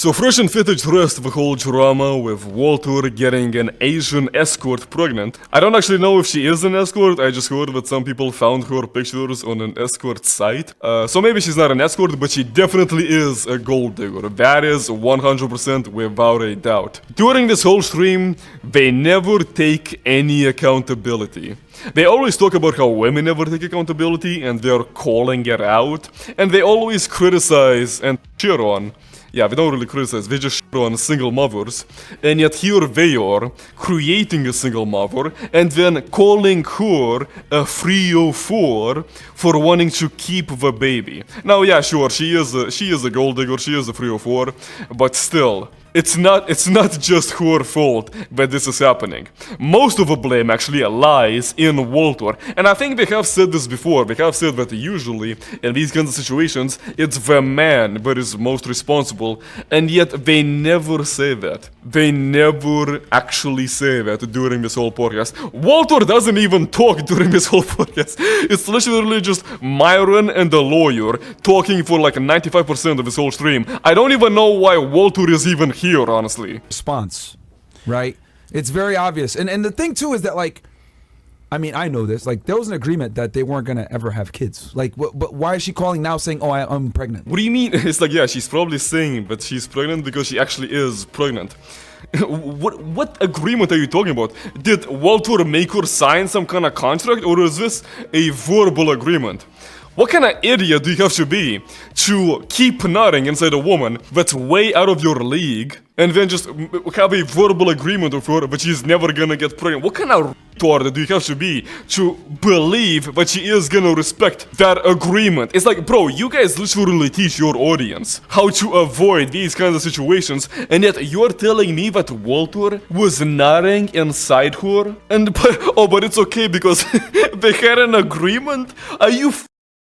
So fresh and fit addressed the whole drama with Walter getting an Asian escort pregnant. I don't actually know if she is an escort, I just heard that some people found her pictures on an escort site. So maybe she's not an escort, but she definitely is a gold digger. That is 100% without a doubt. During this whole stream, they never take any accountability. They always talk about how women never take accountability and they're calling it out, and they always criticize and cheer on. Yeah, they don't really criticize, they just shit on single mothers, and yet here they are, creating a single mother, and then calling her a 304 for wanting to keep the baby. Now, yeah, sure, she is a gold digger, she is a 304, but still, it's not just her fault that this is happening. Most of the blame actually lies in Walter. And I think they have said this before. They have said that usually in these kinds of situations, it's the man that is most responsible. And yet they never say that. They never actually say that during this whole podcast. Walter doesn't even talk during this whole podcast. It's literally just Myron and the lawyer talking for like 95% of this whole stream. I don't even know why Walter is even here, honestly. Response, right? It's very obvious. And the thing too is that, like, I mean, I know this, like, there was an agreement that they weren't gonna ever have kids. Like, but why is she calling now saying, oh, I'm pregnant? What do you mean? It's like, yeah, she's probably saying that she's pregnant because she actually is pregnant. What agreement are you talking about? Did Walter make her sign some kind of contract, or is this a verbal agreement? What kind of idiot do you have to be to keep nutting inside a woman that's way out of your league and then just have a verbal agreement with her but she's never gonna get pregnant? What kind of retard do you have to be to believe that she is gonna respect that agreement? It's like, bro, you guys literally teach your audience how to avoid these kinds of situations, and yet you're telling me that Walter was nutting inside her? But it's okay because they had an agreement? Are you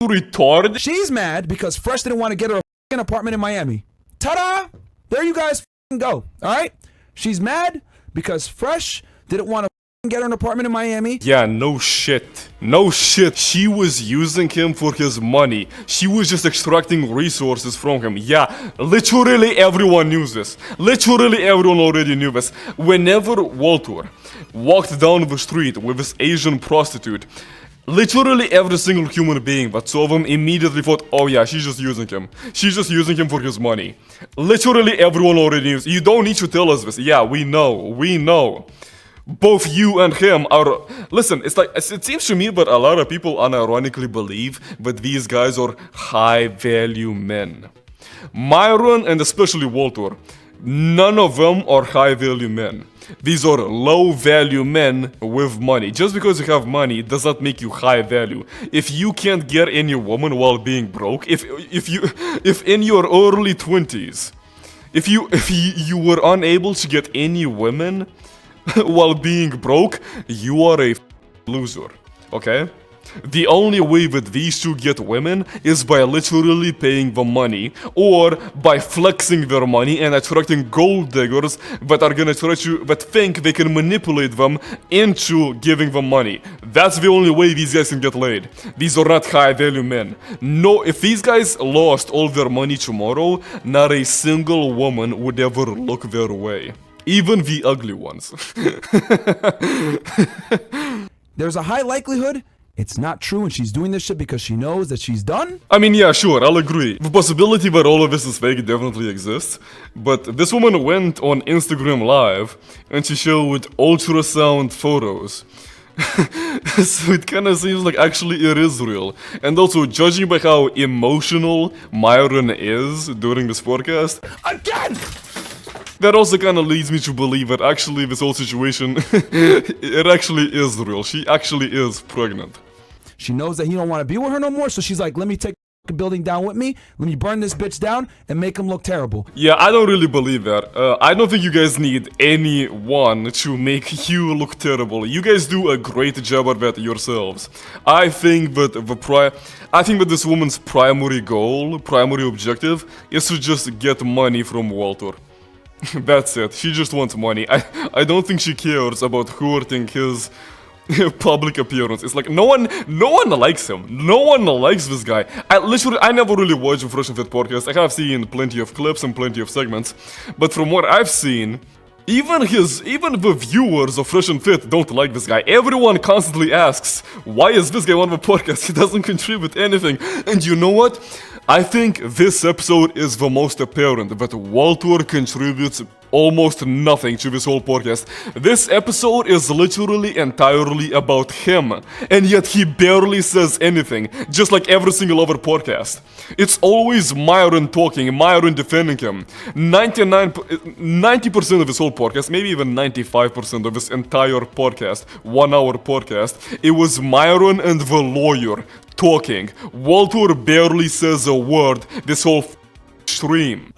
retarded? She's mad because Fresh didn't want to get her a f***ing apartment in Miami. Ta-da! There you guys f***ing go, alright? She's mad because Fresh didn't want to f***ing get her an apartment in Miami. Yeah, no shit. No shit. She was using him for his money. She was just extracting resources from him. Yeah, literally everyone knew this. Literally everyone already knew this. Whenever Walter walked down the street with this Asian prostitute, literally every single human being that saw them immediately thought, oh yeah, she's just using him. She's just using him for his money. Literally everyone already knew. You don't need to tell us this. Yeah, we know. We know. Both you and him are... Listen, it's like, it seems to me that a lot of people unironically believe that these guys are high-value men. Myron and especially Walter, none of them are high-value men. These are low-value men with money. Just because you have money does not make you high value. If you can't get any woman while being broke, if in your early 20s, if you were unable to get any women while being broke, you are a loser. Okay? The only way that these two get women is by literally paying them money, or by flexing their money and attracting gold diggers that are gonna try to, that think they can manipulate them into giving them money. That's the only way these guys can get laid. These are not high value men. No, if these guys lost all their money tomorrow, not a single woman would ever look their way. Even the ugly ones. There's a high likelihood it's not true and she's doing this shit because she knows that she's done? I mean, yeah, sure, I'll agree. The possibility that all of this is fake definitely exists. But this woman went on Instagram Live and she showed ultrasound photos. So it kind of seems like actually it is real. And also, judging by how emotional Myron is during this podcast... Again! That also kind of leads me to believe that actually this whole situation, it actually is real. She actually is pregnant. She knows that he don't want to be with her no more, so she's like, let me take the building down with me, let me burn this bitch down, and make him look terrible. Yeah, I don't really believe that. I don't think you guys need anyone to make you look terrible. You guys do a great job at that yourselves. I think that this woman's primary goal, primary objective, is to just get money from Walter. That's it. She just wants money. I don't think she cares about hurting his public appearance. It's like no one likes him. No one likes this guy. I never really watched the Fresh and Fit podcast. I have seen plenty of clips and plenty of segments, but from what I've seen, even the viewers of Fresh and Fit don't like this guy. Everyone constantly asks, why is this guy on the podcast? He doesn't contribute anything. And you know what? I think this episode is the most apparent that Walter contributes almost nothing to this whole podcast. This episode is literally entirely about him, and yet he barely says anything, just like every single other podcast. It's always Myron talking, Myron defending him. 90% of this whole podcast, maybe even 95% of this entire podcast, 1 hour podcast, it was Myron and the lawyer talking. Walter barely says a word this whole stream.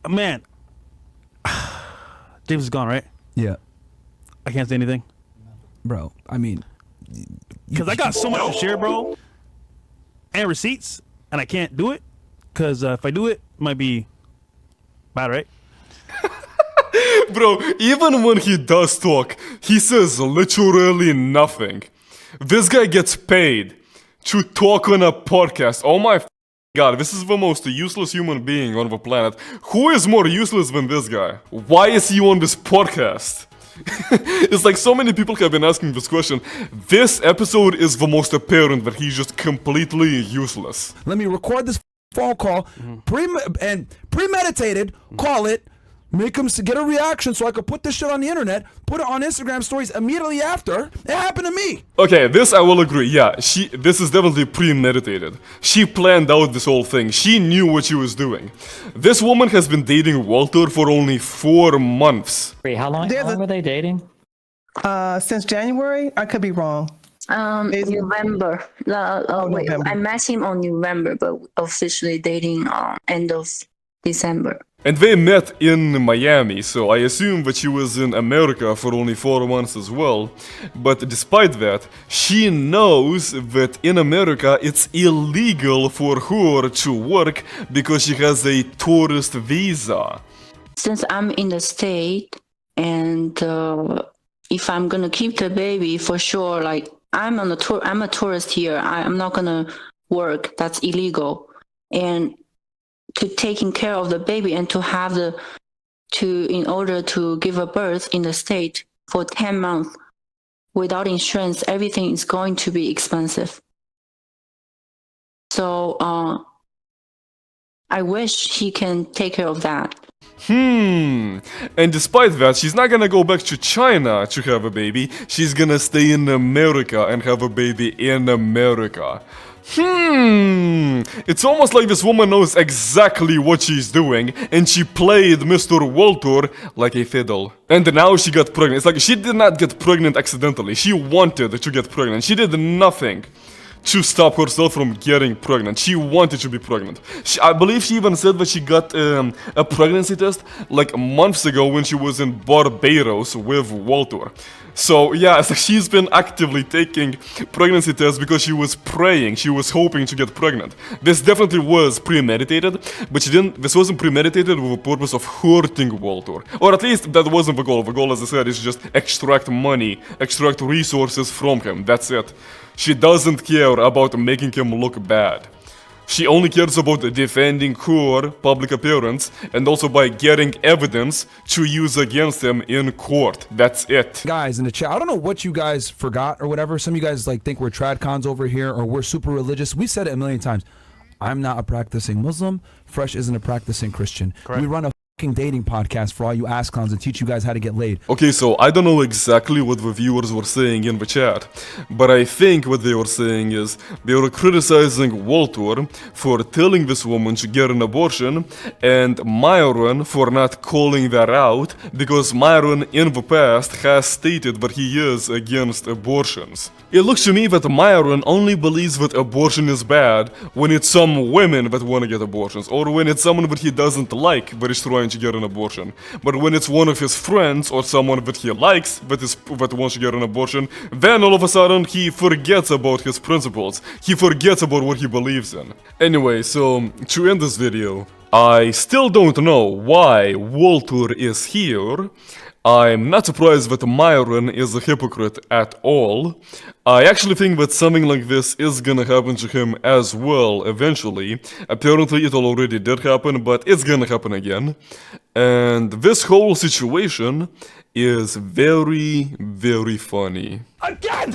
Man. James is gone, right? Yeah. I can't say anything. Bro, I mean... Because I got so much to share, bro. And receipts. And I can't do it. Because if I do it, it might be bad, right? Bro, even when he does talk, he says literally nothing. This guy gets paid to talk on a podcast. Oh my God, this is the most useless human being on the planet. Who is more useless than this guy? Why is he on this podcast? It's like so many people have been asking this question. This episode is the most apparent that he's just completely useless. Let me record this phone call, premeditated, call it, make him get a reaction so I could put this shit on the internet, put it on Instagram stories immediately after. It happened to me. Okay, this I will agree. Yeah, this is definitely premeditated. She planned out this whole thing. She knew what she was doing. This woman has been dating Walter for only 4 months. Wait, how long were they dating? Since January? I could be wrong. November. Wait, November. I met him on November, but officially dating end of December. And they met in Miami, so I assume that she was in America for only 4 months as well. But despite that, she knows that in America it's illegal for her to work because she has a tourist visa. Since I'm in the state, and if I'm gonna keep the baby, for sure, like I'm on a tour, I'm a tourist here. I'm not gonna work. That's illegal. And to taking care of the baby and to have in order to give a birth in the state for 10 months without insurance, everything is going to be expensive. So I wish he can take care of that. And despite that, she's not gonna go back to China to have a baby. She's gonna stay in America and have a baby in America. It's almost like this woman knows exactly what she's doing, and she played Mr. Walter like a fiddle. And now she got pregnant. It's like she did not get pregnant accidentally. She wanted to get pregnant. She did nothing to stop herself from getting pregnant. She wanted to be pregnant. I believe she even said that she got a pregnancy test like months ago when she was in Barbados with Walter. So yeah, it's like she's been actively taking pregnancy tests because she was praying, she was hoping to get pregnant. This definitely was premeditated, but this wasn't premeditated with the purpose of hurting Walter. Or at least that wasn't the goal. The goal, as I said, is just extract money, extract resources from him, that's it. She doesn't care about making him look bad. She only cares about defending her public appearance and also by getting evidence to use against him in court. That's it. Guys in the chat, I don't know what you guys forgot or whatever. Some of you guys like think we're trad cons over here or we're super religious. We've said it a million times. I'm not a practicing Muslim. Fresh isn't a practicing Christian. Correct. We run a dating podcast for all you ass clowns and teach you guys how to get laid. Okay, so I don't know exactly what the viewers were saying in the chat, but I think what they were saying is they were criticizing Walter for telling this woman to get an abortion and Myron for not calling that out because Myron in the past has stated that he is against abortions. It looks to me that Myron only believes that abortion is bad when it's some women that want to get abortions or when it's someone that he doesn't like but is trying to get an abortion. But when it's one of his friends or someone that he likes that wants to get an abortion, then all of a sudden he forgets about his principles. He forgets about what he believes in. Anyway, so to end this video, I still don't know why Walter is here. I'm not surprised that Myron is a hypocrite at all. I actually think that something like this is gonna happen to him as well eventually. Apparently it already did happen, but it's gonna happen again. And this whole situation is very, very funny. Again!